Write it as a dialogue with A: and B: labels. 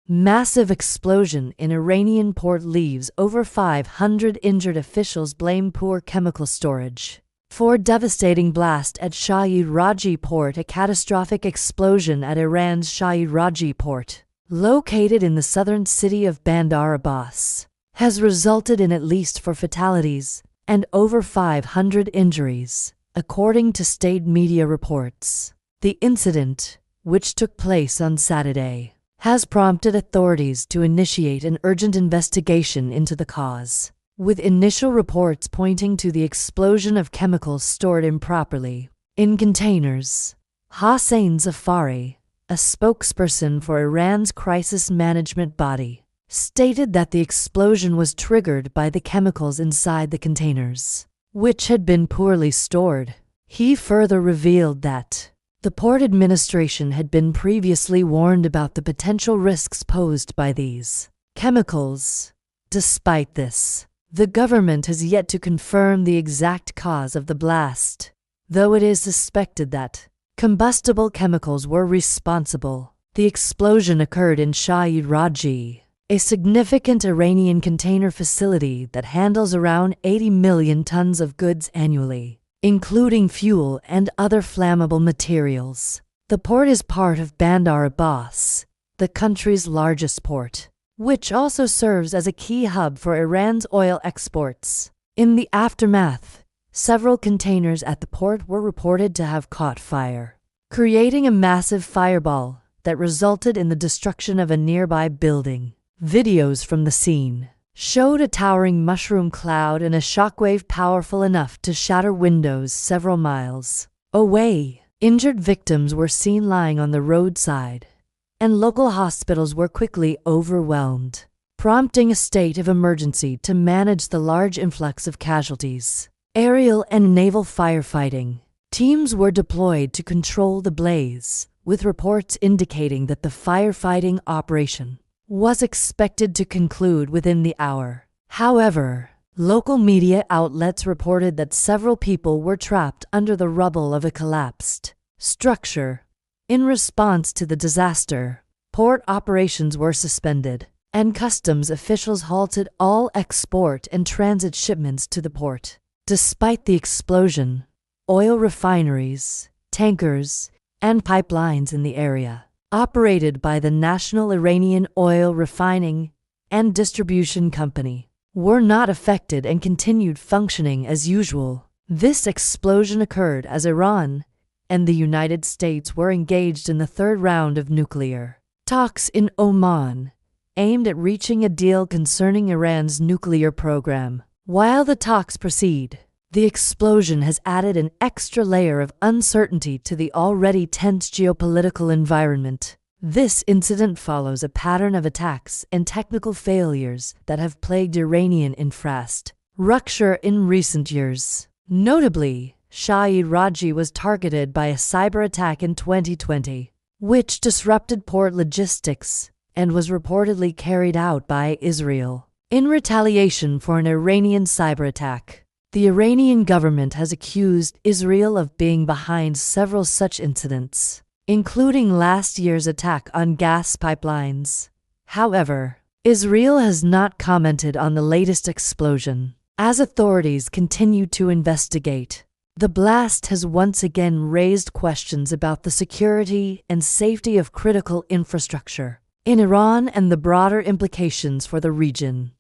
A: Massive explosion in Iranian port leaves over 500 injured. Officials blame poor chemical storage for devastating blast at Shahid Rajaee port. A catastrophic explosion at Iran's Shahid Rajaee port, located in the southern city of Bandar Abbas, has resulted in at least 4 fatalities and over 500 injuries, according to state media reports. The incident, which took place on Saturday, has prompted authorities to initiate an urgent investigation into the cause, with initial reports pointing to the explosion of chemicals stored improperly in containers. Hossein Zafari, a spokesperson for Iran's crisis management body, stated that the explosion was triggered by the chemicals inside the containers, which had been poorly stored. He further revealed that the port administration had been previously warned about the potential risks posed by these chemicals. Despite this, the government has yet to confirm the exact cause of the blast, though it is suspected that combustible chemicals were responsible. The explosion occurred in Shahid Rajaee, a significant Iranian container facility that handles around 80 million tons of goods annually, including fuel and other flammable materials. The port is part of Bandar Abbas, the country's largest port, which also serves as a key hub for Iran's oil exports. In the aftermath, several containers at the port were reported to have caught fire, creating a massive fireball that resulted in the destruction of a nearby building. Videos from the scene showed a towering mushroom cloud and a shockwave powerful enough to shatter windows several miles away. Injured victims were seen lying on the roadside, and local hospitals were quickly overwhelmed, prompting a state of emergency to manage the large influx of casualties. Aerial and naval firefighting teams were deployed to control the blaze, with reports indicating that the firefighting operation was expected to conclude within the hour. However, local media outlets reported that several people were trapped under the rubble of a collapsed structure. In response to the disaster, port operations were suspended, and customs officials halted all export and transit shipments to the port. Despite the explosion, oil refineries, tankers, and pipelines in the area, operated by the National Iranian Oil Refining and Distribution Company, were not affected and continued functioning as usual. This explosion occurred as Iran and the United States were engaged in the third round of nuclear talks in Oman, aimed at reaching a deal concerning Iran's nuclear program. While the talks proceed, the explosion has added an extra layer of uncertainty to the already tense geopolitical environment. This incident follows a pattern of attacks and technical failures that have plagued Iranian infrastructure in recent years. Notably, Shahid Rajaee was targeted by a cyber attack in 2020, which disrupted port logistics and was reportedly carried out by Israel in retaliation for an Iranian cyber attack. The Iranian government has accused Israel of being behind several such incidents, including last year's attack on gas pipelines. However, Israel has not commented on the latest explosion, as authorities continue to investigate. The blast has once again raised questions about the security and safety of critical infrastructure in Iran and the broader implications for the region.